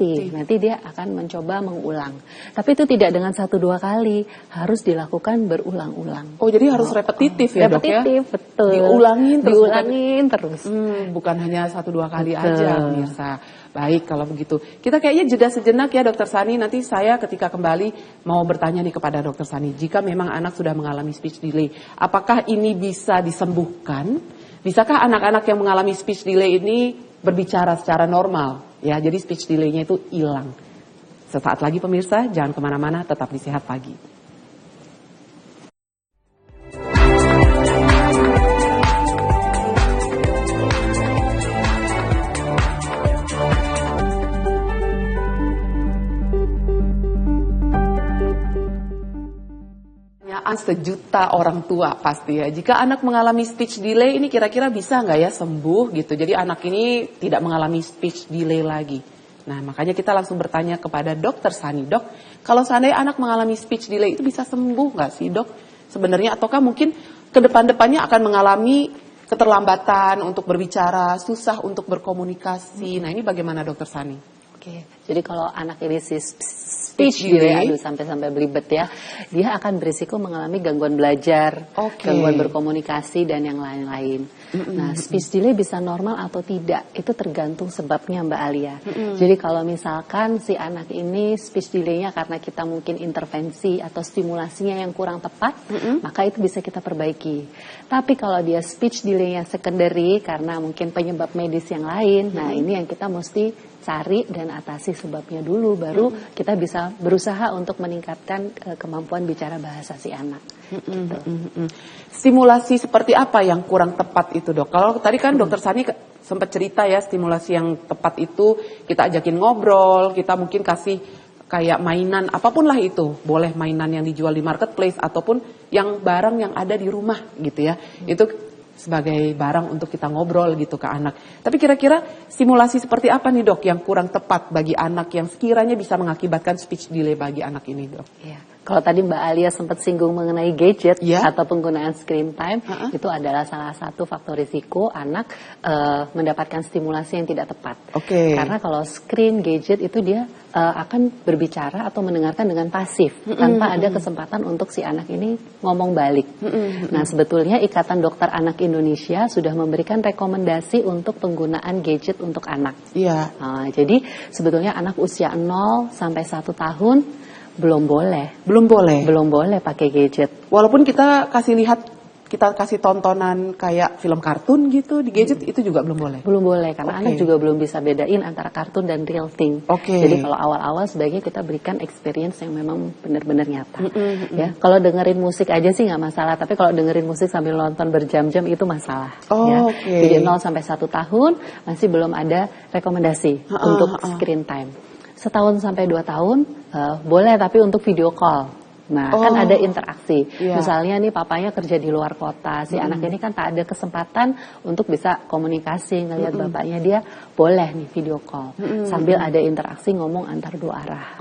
Nanti dia akan mencoba mengulang. Tapi itu tidak dengan 1-2 kali, harus dilakukan berulang-ulang. Oh, jadi harus repetitif ya, Dok ya? Repetitif, betul. Diulangin terus. Bukan hanya 1-2 kali aja, pemirsa. Baik, kalau begitu. Kita kayaknya jeda sejenak ya, Dokter Sani. Nanti saya ketika kembali mau bertanya nih kepada Dokter Sani. Jika memang anak sudah mengalami speech delay, apakah ini bisa disembuhkan? Bisakah anak-anak yang mengalami speech delay ini berbicara secara normal? Ya, jadi speech delay-nya itu hilang. Sesaat lagi pemirsa, jangan kemana-mana, tetap di Sehat Pagi. Sejuta orang tua pasti ya. Jika anak mengalami speech delay ini kira-kira bisa nggak ya sembuh gitu. Jadi anak ini tidak mengalami speech delay lagi. Nah makanya kita langsung bertanya kepada Dokter Sani. Dok, kalau seandainya anak mengalami speech delay itu bisa sembuh nggak sih Dok? Sebenarnya ataukah mungkin ke depan-depannya akan mengalami keterlambatan untuk berbicara, susah untuk berkomunikasi. Nah ini bagaimana Dokter Sani? Oke, jadi kalau anak ini speech delay, sampai belibet ya, dia akan berisiko mengalami gangguan belajar, gangguan berkomunikasi dan yang lain-lain. Nah, speech delay bisa normal atau tidak, itu tergantung sebabnya Mbak Alia. Jadi kalau misalkan si anak ini speech delay-nya karena kita mungkin intervensi atau stimulasinya yang kurang tepat, maka itu bisa kita perbaiki. Tapi kalau dia speech delay-nya secondary karena mungkin penyebab medis yang lain, nah ini yang kita mesti cari dan atasi sebabnya dulu, baru kita bisa berusaha untuk meningkatkan kemampuan bicara bahasa si anak. Gitu. Stimulasi seperti apa yang kurang tepat itu Dok? Kalau tadi kan Dokter Sani sempat cerita ya, stimulasi yang tepat itu kita ajakin ngobrol, kita mungkin kasih kayak mainan, apapun lah itu. Boleh mainan yang dijual di marketplace ataupun yang barang yang ada di rumah gitu ya. Itu sebagai barang untuk kita ngobrol gitu ke anak. Tapi kira-kira stimulasi seperti apa nih Dok yang kurang tepat bagi anak yang sekiranya bisa mengakibatkan speech delay bagi anak ini Dok? Iya. Kalau tadi Mbak Alia sempat singgung mengenai gadget atau penggunaan screen time, itu adalah salah satu faktor risiko anak mendapatkan stimulasi yang tidak tepat. Karena kalau screen gadget itu dia akan berbicara atau mendengarkan dengan pasif tanpa ada kesempatan untuk si anak ini ngomong balik. Nah, sebetulnya Ikatan Dokter Anak Indonesia sudah memberikan rekomendasi untuk penggunaan gadget untuk anak. Jadi sebetulnya anak usia 0 sampai 1 tahun belum boleh pakai gadget. Walaupun kita kasih tontonan kayak film kartun gitu di gadget, itu juga belum boleh Karena anak juga belum bisa bedain antara kartun dan real thing. Jadi kalau awal-awal sebaiknya kita berikan experience yang memang benar-benar nyata. Ya, kalau dengerin musik aja sih nggak masalah, tapi kalau dengerin musik sambil nonton berjam-jam itu masalah. Jadi 0 sampai 1 tahun masih belum ada rekomendasi untuk screen time. 1 tahun sampai 2 tahun boleh, tapi untuk video call. Nah, kan ada interaksi. Misalnya nih papanya kerja di luar kota, si anak ini kan tak ada kesempatan untuk bisa komunikasi, ngelihat bapaknya, dia boleh nih video call. Sambil ada interaksi ngomong antar 2 arah.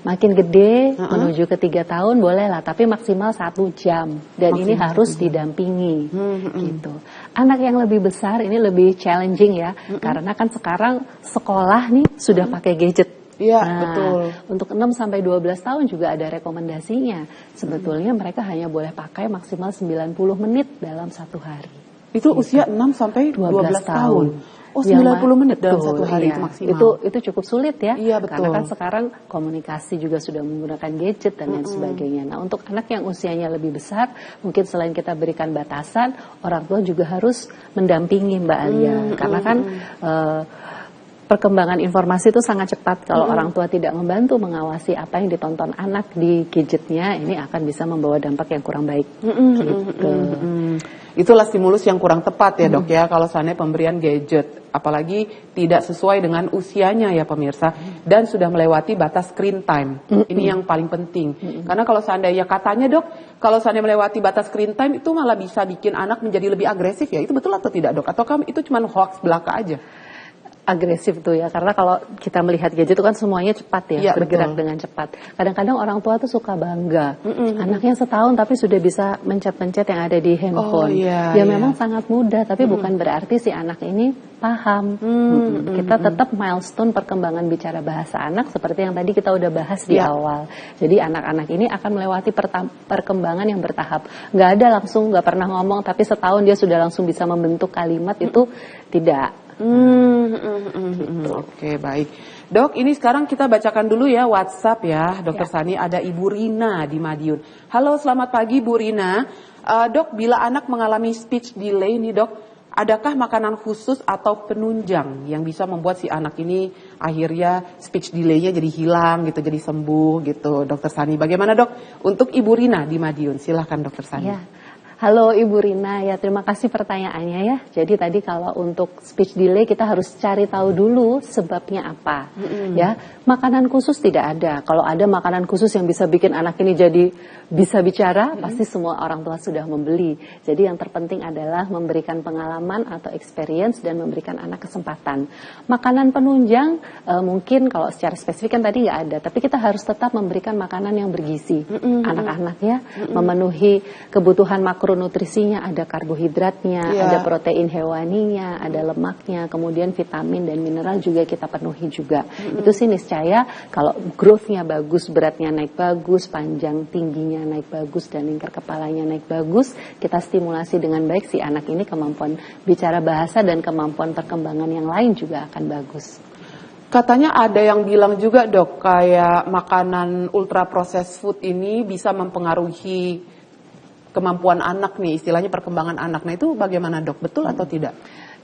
Makin gede, menuju ke 3 tahun boleh lah, tapi maksimal 1 jam. Dan ini harus didampingi. Gitu. Anak yang lebih besar ini lebih challenging ya, karena kan sekarang sekolah nih sudah pakai gadget. Betul. Untuk 6 sampai 12 tahun juga ada rekomendasinya. Sebetulnya mereka hanya boleh pakai maksimal 90 menit dalam 1 hari. Itu usia 6 sampai 12 tahun. Oh, 90 menit dalam betul, satu hari iya. itu maksimal. Itu cukup sulit ya. Iya, betul. Karena kan sekarang komunikasi juga sudah menggunakan gadget dan lain sebagainya. Nah, untuk anak yang usianya lebih besar, mungkin selain kita berikan batasan, orang tua juga harus mendampingi Mbak Alia. Karena kan perkembangan informasi itu sangat cepat. Kalau orang tua tidak membantu mengawasi apa yang ditonton anak di gadgetnya, ini akan bisa membawa dampak yang kurang baik. Gitu. Itulah stimulus yang kurang tepat ya dok ya, kalau seandainya pemberian gadget, apalagi tidak sesuai dengan usianya ya pemirsa, dan sudah melewati batas screen time. Ini yang paling penting. Karena kalau seandainya katanya dok, kalau seandainya melewati batas screen time itu malah bisa bikin anak menjadi lebih agresif ya, itu betul atau tidak dok? Ataukah itu cuma hoax belaka aja? Agresif tuh ya, karena kalau kita melihat gadget itu kan semuanya cepat ya, bergerak betul. dengan cepat. Kadang-kadang orang tua tuh suka bangga, anaknya setahun tapi sudah bisa mencet-mencet yang ada di handphone. Memang sangat mudah, tapi bukan berarti si anak ini paham. Kita tetap milestone perkembangan bicara bahasa anak seperti yang tadi kita udah bahas di awal. Jadi anak-anak ini akan melewati perkembangan yang bertahap. Nggak ada langsung, nggak pernah ngomong, tapi setahun dia sudah langsung bisa membentuk kalimat, itu tidak. Oke, baik. Dok, ini sekarang kita bacakan dulu ya WhatsApp ya, Dokter Sani. Ada Ibu Rina di Madiun. Halo, selamat pagi Bu Rina. Dok, bila anak mengalami speech delay nih dok, adakah makanan khusus atau penunjang yang bisa membuat si anak ini akhirnya speech delay-nya jadi hilang gitu, jadi sembuh gitu, Dokter Sani? Bagaimana dok untuk Ibu Rina di Madiun? Silahkan Dokter Sani. Ya. Halo Ibu Rina, ya terima kasih pertanyaannya ya. Jadi tadi kalau untuk speech delay kita harus cari tahu dulu sebabnya apa. Ya, makanan khusus tidak ada. Kalau ada makanan khusus yang bisa bikin anak ini jadi bisa bicara, pasti semua orang tua sudah membeli. Jadi yang terpenting adalah memberikan pengalaman atau experience dan memberikan anak kesempatan. Makanan penunjang mungkin kalau secara spesifik kan tadi nggak ada, tapi kita harus tetap memberikan makanan yang bergizi. Anak-anaknya memenuhi kebutuhan makronutrisinya, ada karbohidratnya, ada protein hewaninya, ada lemaknya, kemudian vitamin dan mineral juga kita penuhi juga. Itu sih niscaya kalau growth-nya bagus, beratnya naik bagus, panjang tingginya naik bagus, dan lingkar kepalanya naik bagus, kita stimulasi dengan baik si anak ini kemampuan bicara bahasa dan kemampuan perkembangan yang lain juga akan bagus. Katanya ada yang bilang juga dok, kayak makanan ultra processed food ini bisa mempengaruhi kemampuan anak nih, istilahnya perkembangan anak. Nah itu bagaimana dok, betul atau tidak?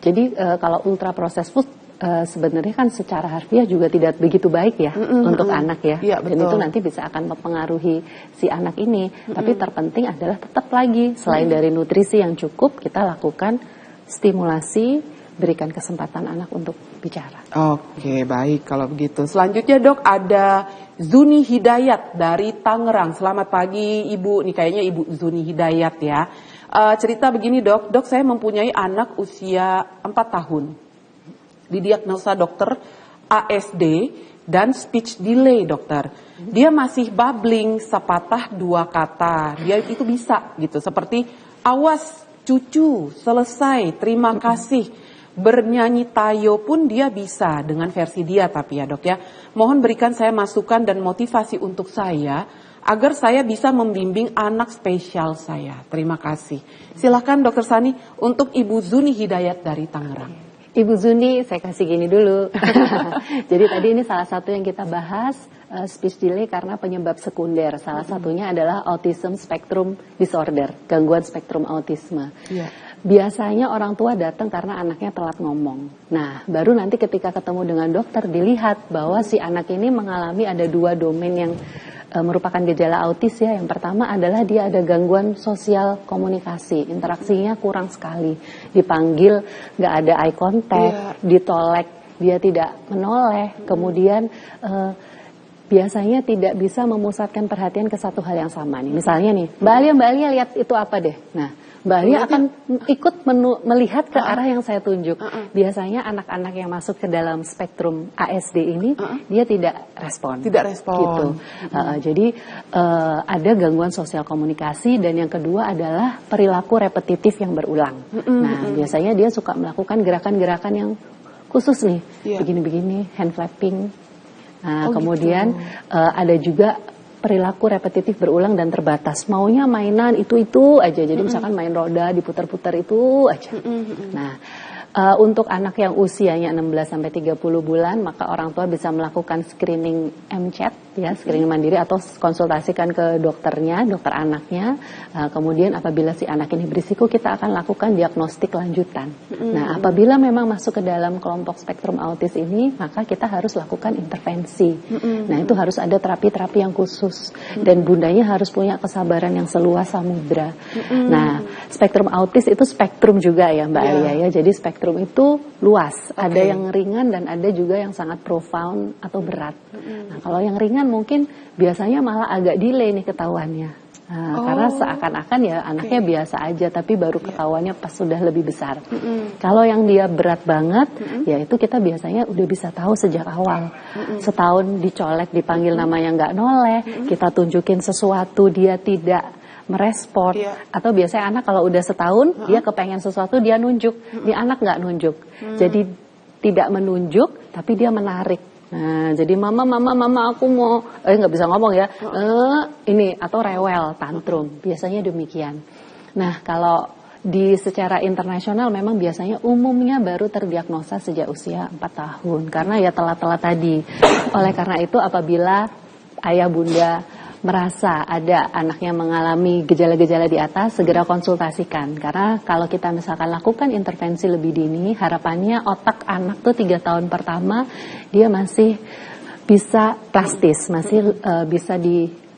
Jadi kalau ultra processed food sebenarnya kan secara harfiah juga tidak begitu baik ya untuk anak ya. Dan itu nanti bisa akan mempengaruhi si anak ini. Tapi terpenting adalah tetap lagi, selain dari nutrisi yang cukup, kita lakukan stimulasi, berikan kesempatan anak untuk bicara. Oke, baik kalau begitu. Selanjutnya dok, ada Zuni Hidayat dari Tangerang. Selamat pagi Ibu, nih kayaknya Ibu Zuni Hidayat ya. Cerita begini dok, saya mempunyai anak usia 4 tahun. Didiagnosa dokter ASD dan speech delay dokter. Dia masih babbling sepatah 2 kata. Dia itu bisa gitu, seperti awas, cucu, selesai, terima kasih. Bernyanyi tayo pun dia bisa dengan versi dia tapi ya dok ya. Mohon berikan saya masukan dan motivasi untuk saya agar saya bisa membimbing anak spesial saya. Terima kasih. Silakan Dokter Sani untuk Ibu Zuni Hidayat dari Tangerang. Ibu Zuni, saya kasih gini dulu. Jadi tadi ini salah satu yang kita bahas, speech delay karena penyebab sekunder. Salah satunya adalah autism spectrum disorder, gangguan spektrum autisme. Biasanya orang tua datang karena anaknya telat ngomong. Nah, baru nanti ketika ketemu dengan dokter dilihat bahwa si anak ini mengalami ada 2 domain yang merupakan gejala autis ya. Yang pertama adalah dia ada gangguan sosial komunikasi, interaksinya kurang sekali. Dipanggil nggak ada eye contact, ditolek dia tidak menoleh, kemudian biasanya tidak bisa memusatkan perhatian ke satu hal yang sama nih. Misalnya nih, Mbak Alia lihat itu apa deh. Nah, Mbak Alia akan ikut melihat ke arah yang saya tunjuk. Biasanya anak-anak yang masuk ke dalam spektrum ASD ini, dia tidak respon. Tidak respon. Gitu. Jadi ada gangguan sosial komunikasi, dan yang kedua adalah perilaku repetitif yang berulang. Nah, biasanya dia suka melakukan gerakan-gerakan yang khusus nih, begini-begini, hand flapping. Nah, kemudian ada juga perilaku repetitif berulang dan terbatas. Maunya mainan itu aja. Jadi misalkan main roda diputar-putar itu aja. Nah, Untuk anak yang usianya 16 sampai 30 bulan, maka orang tua bisa melakukan screening MCAT ya, screening mandiri atau konsultasikan ke dokternya, dokter anaknya. Kemudian apabila si anak ini berisiko, kita akan lakukan diagnostik lanjutan. Nah, apabila memang masuk ke dalam kelompok spektrum autis ini, maka kita harus lakukan intervensi. Nah, itu harus ada terapi-terapi yang khusus dan bundanya harus punya kesabaran yang seluas samudra. Nah, spektrum autis itu spektrum juga ya Mbak Alia ya. Jadi spektrum itu luas, ada yang ringan dan ada juga yang sangat profound atau berat. Nah, kalau yang ringan mungkin biasanya malah agak delay nih ketahuannya. Nah, karena seakan-akan ya anaknya biasa aja, tapi baru ketahuannya pas sudah lebih besar. Kalau yang dia berat banget, ya itu kita biasanya udah bisa tahu sejak awal. Setahun dicolek, dipanggil namanya nggak noleh, kita tunjukin sesuatu dia tidak merespon, atau biasanya anak kalau udah setahun dia kepengen sesuatu dia nunjuk, dia anak nggak nunjuk, jadi tidak menunjuk tapi dia menarik. Nah, jadi mama aku mau, nggak bisa ngomong ya, ini atau rewel, tantrum, biasanya demikian. Nah, kalau di secara internasional memang biasanya umumnya baru terdiagnosa sejak usia 4 tahun, karena ya telat-telat tadi. Oleh karena itu apabila ayah bunda merasa ada anaknya mengalami gejala-gejala di atas, segera konsultasikan. Karena kalau kita misalkan lakukan intervensi lebih dini, harapannya otak anak tuh 3 tahun pertama dia masih bisa plastis, masih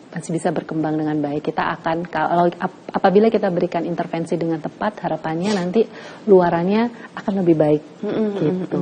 bisa berkembang dengan baik. Kita akan, kalau apabila kita berikan intervensi dengan tepat, harapannya nanti luarannya akan lebih baik. Gitu.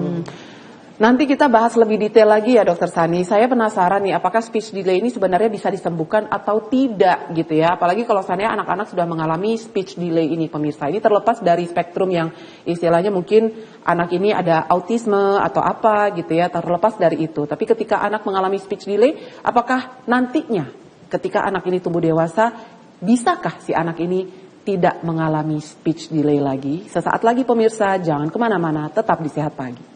Nanti kita bahas lebih detail lagi ya Dokter Sani. Saya penasaran nih, apakah speech delay ini sebenarnya bisa disembuhkan atau tidak gitu ya. Apalagi kalau misalnya anak-anak sudah mengalami speech delay ini pemirsa. Ini terlepas dari spektrum yang istilahnya mungkin anak ini ada autisme atau apa gitu ya. Terlepas dari itu. Tapi ketika anak mengalami speech delay, apakah nantinya ketika anak ini tumbuh dewasa, bisakah si anak ini tidak mengalami speech delay lagi? Sesaat lagi pemirsa, jangan kemana-mana, tetap di Sehat Pagi.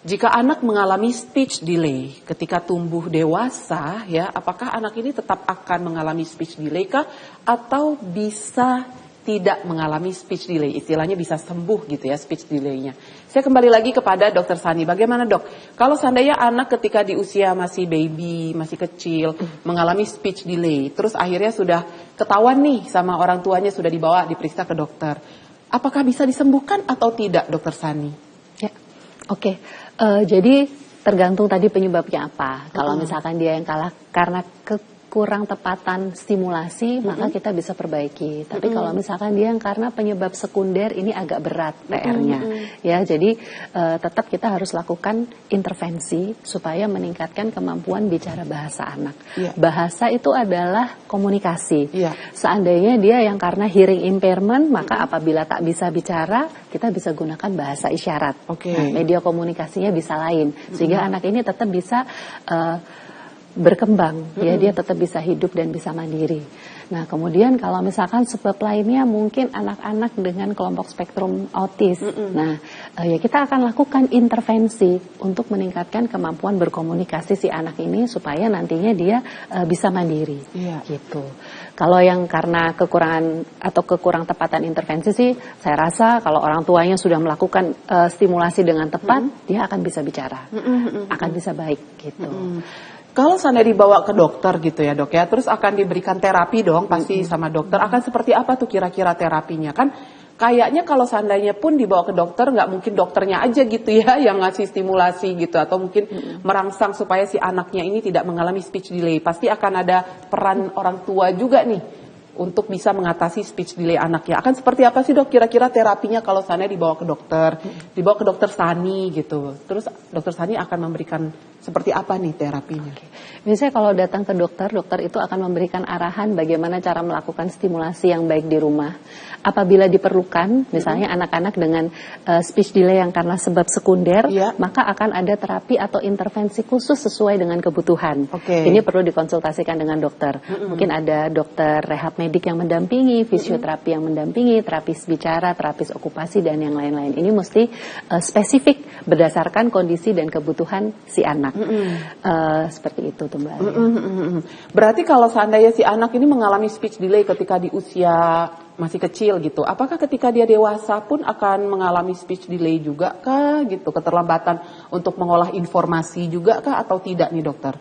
Jika anak mengalami speech delay ketika tumbuh dewasa, ya, apakah anak ini tetap akan mengalami speech delay kah? Atau bisa tidak mengalami speech delay? Istilahnya bisa sembuh gitu ya speech delay-nya. Saya kembali lagi kepada Dokter Sani. Bagaimana dok? Kalau seandainya anak ketika di usia masih baby, masih kecil, mengalami speech delay, terus akhirnya sudah ketahuan nih sama orang tuanya, sudah dibawa diperiksa ke dokter. Apakah bisa disembuhkan atau tidak Dokter Sani? Ya, oke. Jadi tergantung tadi penyebabnya apa. Kalau misalkan dia yang karena kurang tepatan stimulasi, maka kita bisa perbaiki. Tapi kalau misalkan dia yang karena penyebab sekunder, ini agak berat PR-nya. Ya, jadi tetap kita harus lakukan intervensi supaya meningkatkan kemampuan bicara bahasa anak. Bahasa itu adalah komunikasi. Seandainya dia yang karena hearing impairment, maka apabila tak bisa bicara, kita bisa gunakan bahasa isyarat. Nah, media komunikasinya bisa lain, sehingga anak ini tetap bisa berkembang, ya, dia tetap bisa hidup dan bisa mandiri. Nah, kemudian kalau misalkan sebab lainnya mungkin anak-anak dengan kelompok spektrum autis. Nah, ya kita akan lakukan intervensi untuk meningkatkan kemampuan berkomunikasi si anak ini supaya nantinya dia bisa mandiri. Gitu. Kalau yang karena kekurangan atau kekurang tepatan intervensi sih, saya rasa kalau orang tuanya sudah melakukan stimulasi dengan tepat, dia akan bisa bicara, akan bisa baik gitu. Kalau seandainya dibawa ke dokter gitu ya dok ya, terus akan diberikan terapi dong pasti sama dokter. Akan seperti apa tuh kira-kira terapinya? Kan kayaknya kalau seandainya pun dibawa ke dokter, nggak mungkin dokternya aja gitu ya yang ngasih stimulasi gitu. Atau mungkin merangsang supaya si anaknya ini tidak mengalami speech delay. Pasti akan ada peran orang tua juga nih untuk bisa mengatasi speech delay anaknya. Akan seperti apa sih dok kira-kira terapinya kalau seandainya dibawa ke dokter? Dibawa ke dokter Sani gitu. Terus dokter Sani akan memberikan Seperti apa nih terapinya? Biasanya kalau datang ke dokter, dokter itu akan memberikan arahan bagaimana cara melakukan stimulasi yang baik di rumah. Apabila diperlukan, misalnya anak-anak dengan speech delay yang karena sebab sekunder, maka akan ada terapi atau intervensi khusus sesuai dengan kebutuhan. Ini perlu dikonsultasikan dengan dokter. Mungkin ada dokter rehab medik yang mendampingi, fisioterapi yang mendampingi, terapis bicara, terapis okupasi, dan yang lain-lain. Ini mesti spesifik berdasarkan kondisi dan kebutuhan si anak. Seperti itu tuh Mbak Alia. Berarti kalau seandainya si anak ini mengalami speech delay ketika di usia masih kecil gitu, apakah ketika dia dewasa pun akan mengalami speech delay juga kah gitu, keterlambatan untuk mengolah informasi juga kah atau tidak nih dokter?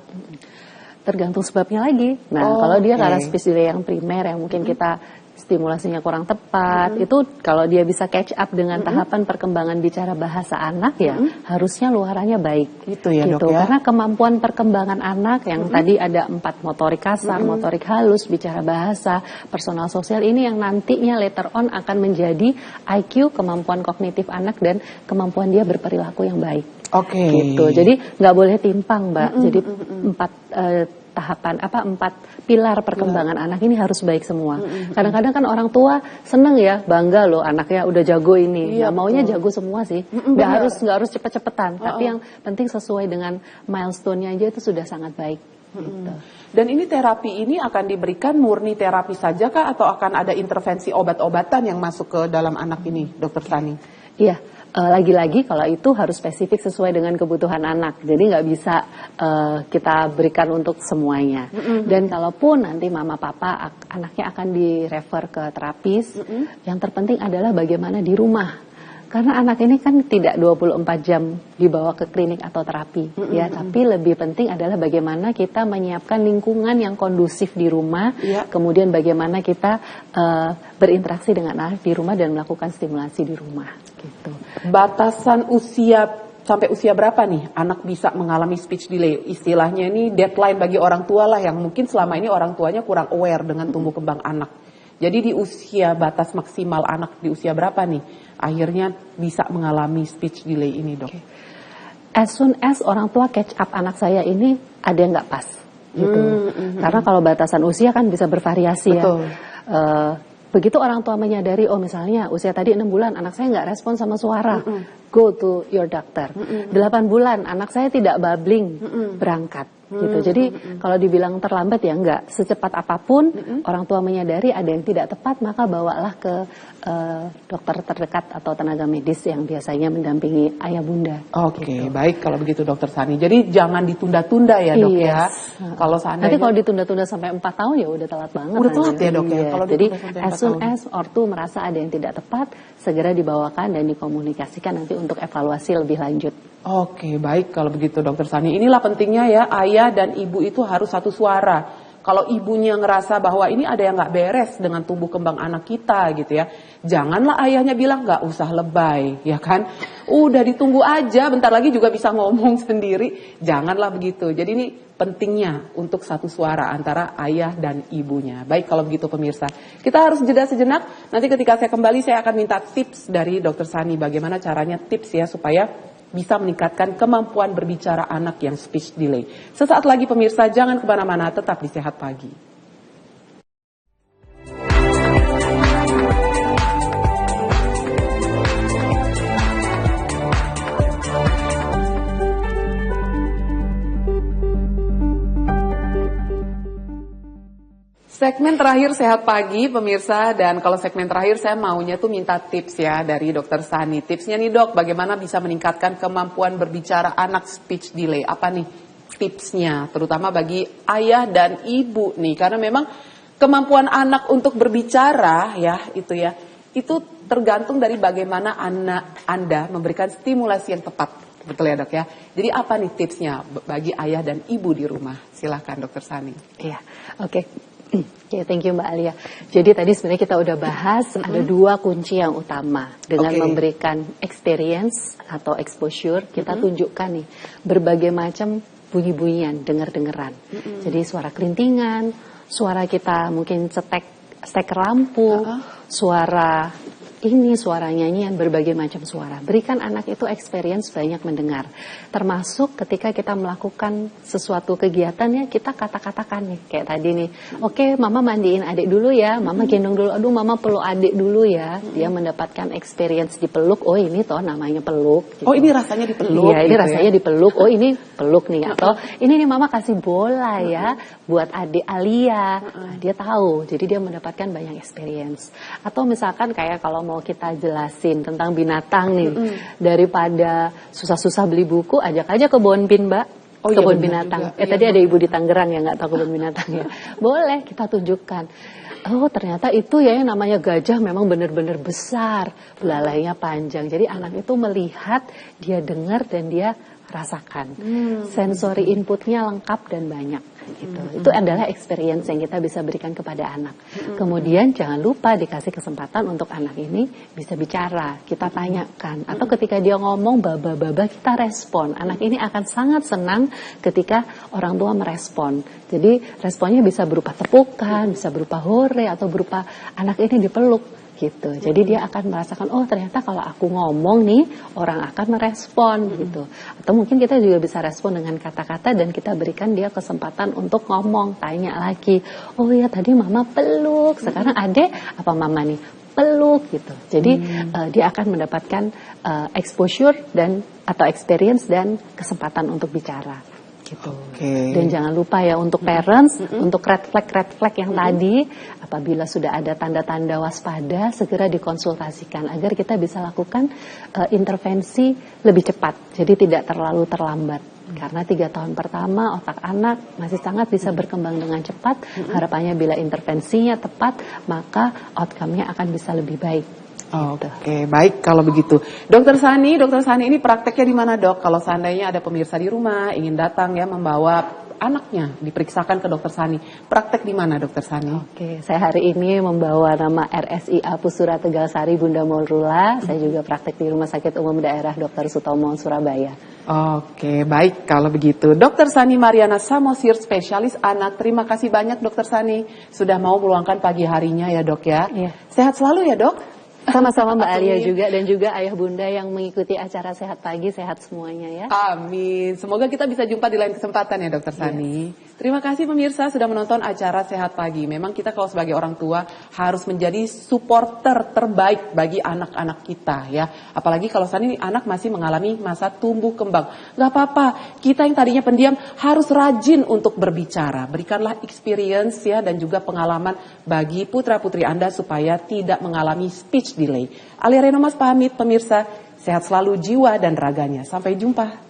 Tergantung sebabnya lagi. Nah, kalau dia karena speech delay yang primer yang mungkin kita stimulasinya kurang tepat, itu kalau dia bisa catch up dengan tahapan perkembangan bicara bahasa anak ya, harusnya luarannya baik. Gitu ya dok ya. Karena kemampuan perkembangan anak yang tadi ada 4 motorik kasar, motorik halus, bicara bahasa, personal sosial, ini yang nantinya later on akan menjadi IQ, kemampuan kognitif anak dan kemampuan dia berperilaku yang baik. Gitu. Jadi nggak boleh timpang Mbak. Jadi 4 pilar perkembangan anak ini harus baik semua. Kadang-kadang kan orang tua seneng ya, bangga loh anaknya udah jago ini. Maunya jago semua sih. Nggak harus cepet-cepetan. Tapi yang penting sesuai dengan milestone-nya aja itu sudah sangat baik. Gitu. Dan ini terapi ini akan diberikan murni terapi saja kah atau akan ada intervensi obat-obatan yang masuk ke dalam anak ini, Dokter Sani? Iya. Lagi-lagi kalau itu harus spesifik sesuai dengan kebutuhan anak. Jadi nggak bisa kita berikan untuk semuanya. Dan kalaupun nanti mama papa anaknya akan direfer ke terapis, yang terpenting adalah bagaimana di rumah. Karena anak ini kan tidak 24 jam dibawa ke klinik atau terapi, ya. Tapi lebih penting adalah bagaimana kita menyiapkan lingkungan yang kondusif di rumah, kemudian bagaimana kita berinteraksi dengan anak di rumah dan melakukan stimulasi di rumah, gitu. Batasan usia sampai usia berapa nih anak bisa mengalami speech delay? Istilahnya ini deadline bagi orang tua lah yang mungkin selama ini orang tuanya kurang aware dengan tumbuh kembang anak. Jadi di usia batas maksimal anak di usia berapa nih akhirnya bisa mengalami speech delay ini dok? As soon as orang tua catch up anak saya ini ada yang nggak pas gitu. Karena kalau batasan usia kan bisa bervariasi. Betul. Ya. Begitu orang tua menyadari, oh misalnya usia tadi 6 bulan anak saya nggak respon sama suara, go to your doctor. 8 bulan anak saya tidak babbling, berangkat. Gitu. Jadi kalau dibilang terlambat ya enggak, secepat apapun orang tua menyadari ada yang tidak tepat, maka bawalah ke dokter terdekat atau tenaga medis yang biasanya mendampingi ayah bunda. Oke, baik kalau begitu Dokter Sani. Jadi jangan ditunda-tunda ya dok ya. Kalau seandainya nanti kalau ditunda-tunda sampai 4 tahun ya udah telat banget. Udah telat ya dok ya. Kalau jadi as soon as ortu merasa ada yang tidak tepat, segera dibawakan dan dikomunikasikan nanti untuk evaluasi lebih lanjut. Oke, baik kalau begitu Dokter Sani. Inilah pentingnya ya, ayah dan ibu itu harus satu suara. Kalau ibunya ngerasa bahwa ini ada yang nggak beres dengan tumbuh kembang anak kita gitu ya, janganlah ayahnya bilang nggak usah lebay, ya kan? Udah ditunggu aja, bentar lagi juga bisa ngomong sendiri. Janganlah begitu. Jadi ini pentingnya untuk satu suara antara ayah dan ibunya. Baik kalau begitu pemirsa, kita harus jeda sejenak. Nanti ketika saya kembali saya akan minta tips dari Dokter Sani bagaimana caranya tips ya supaya bisa meningkatkan kemampuan berbicara anak yang speech delay. Sesaat lagi pemirsa, jangan kemana-mana, tetap di Sehat Pagi. Segmen terakhir Sehat Pagi pemirsa, dan kalau segmen terakhir saya maunya tuh minta tips ya dari Dokter Sani. Tipsnya nih dok, bagaimana bisa meningkatkan kemampuan berbicara anak speech delay? Apa nih tipsnya, terutama bagi ayah dan ibu nih, karena memang kemampuan anak untuk berbicara itu tergantung dari bagaimana anak Anda memberikan stimulasi yang tepat. Betul ya dok ya. Jadi apa nih tipsnya bagi ayah dan ibu di rumah? Silahkan Dokter Sani. Iya, oke. Oke, thank you Mbak Alia. Jadi tadi sebenarnya kita udah bahas ada 2 kunci yang utama dengan memberikan experience atau exposure. Kita tunjukkan nih berbagai macam bunyi-bunyian, dengar-dengeran. Jadi suara kelintingan, suara kita mungkin steker lampu, suara ini suara nyanyian, berbagai macam suara. Berikan anak itu experience banyak mendengar. Termasuk ketika kita melakukan sesuatu kegiatan ya, kita kata-katakan nih. Kayak tadi nih, oke, mama mandiin adik dulu ya, mama gendong dulu, aduh mama peluk adik dulu ya. Dia mendapatkan experience dipeluk, oh ini toh namanya peluk. Gitu. Oh ini rasanya dipeluk. Iya, ini gitu rasanya ya? dipeluk, oh ini peluk nih. Atau ini nih mama kasih bola ya, buat adik Alia. Nah, dia tahu, jadi dia mendapatkan banyak experience. Atau misalkan kayak kalau mau kita jelasin tentang binatang nih, daripada susah-susah beli buku, ajak aja ke Bonbin, Mbak. Oh, iya, kebun benar binatang. juga. Tadi ada ibu di Tangerang yang nggak tahu kebun binatang ya. Boleh kita tunjukkan. Oh ternyata itu ya yang namanya gajah memang benar-benar besar, belalainya panjang. Jadi anak itu melihat, dia dengar dan dia rasakan. Sensory inputnya lengkap dan banyak. Gitu. Itu adalah experience yang kita bisa berikan kepada anak. Kemudian jangan lupa dikasih kesempatan untuk anak ini bisa bicara, kita tanyakan. Atau ketika dia ngomong baba-baba kita respon. Anak ini akan sangat senang ketika orang tua merespon. Jadi responnya bisa berupa tepukan, bisa berupa hore, atau berupa anak ini dipeluk. Gitu. Jadi dia akan merasakan, oh ternyata kalau aku ngomong nih orang akan merespon gitu. Atau mungkin kita juga bisa respon dengan kata-kata dan kita berikan dia kesempatan untuk ngomong, tanya lagi. Oh ya tadi mama peluk, sekarang adek apa mama nih peluk gitu. Jadi dia akan mendapatkan exposure dan atau experience dan kesempatan untuk bicara. Gitu. Dan jangan lupa ya untuk parents, untuk red flag yang tadi, apabila sudah ada tanda-tanda waspada, segera dikonsultasikan agar kita bisa lakukan intervensi lebih cepat, jadi tidak terlalu terlambat. Karena 3 tahun pertama otak anak masih sangat bisa berkembang dengan cepat. Harapannya bila intervensinya tepat, maka outcome-nya akan bisa lebih baik. Oke, baik kalau begitu. Dokter Sani ini prakteknya di mana dok? Kalau seandainya ada pemirsa di rumah ingin datang ya membawa anaknya diperiksakan ke dokter Sani, praktek di mana dokter Sani? Oke, saya hari ini membawa nama RSIA Pusura Tegalsari Bunda Morula. Saya juga praktek di Rumah Sakit Umum Daerah Dr. Sutomo Surabaya. Oke, baik kalau begitu. Dokter Sani Mariana Samosir, spesialis anak. Terima kasih banyak dokter Sani sudah mau meluangkan pagi harinya ya dok ya. Iya. Sehat selalu ya dok. Sama-sama Mbak Alia juga dan juga ayah bunda yang mengikuti acara Sehat Pagi, sehat semuanya ya. Amin. Semoga kita bisa jumpa di lain kesempatan ya Dokter Sani. Terima kasih pemirsa sudah menonton acara Sehat Pagi. Memang kita kalau sebagai orang tua harus menjadi supporter terbaik bagi anak-anak kita ya. Apalagi kalau saat ini anak masih mengalami masa tumbuh kembang. Gak apa-apa, kita yang tadinya pendiam harus rajin untuk berbicara. Berikanlah experience ya dan juga pengalaman bagi putra-putri Anda supaya tidak mengalami speech delay. Alia Renomas pamit pemirsa, sehat selalu jiwa dan raganya. Sampai jumpa.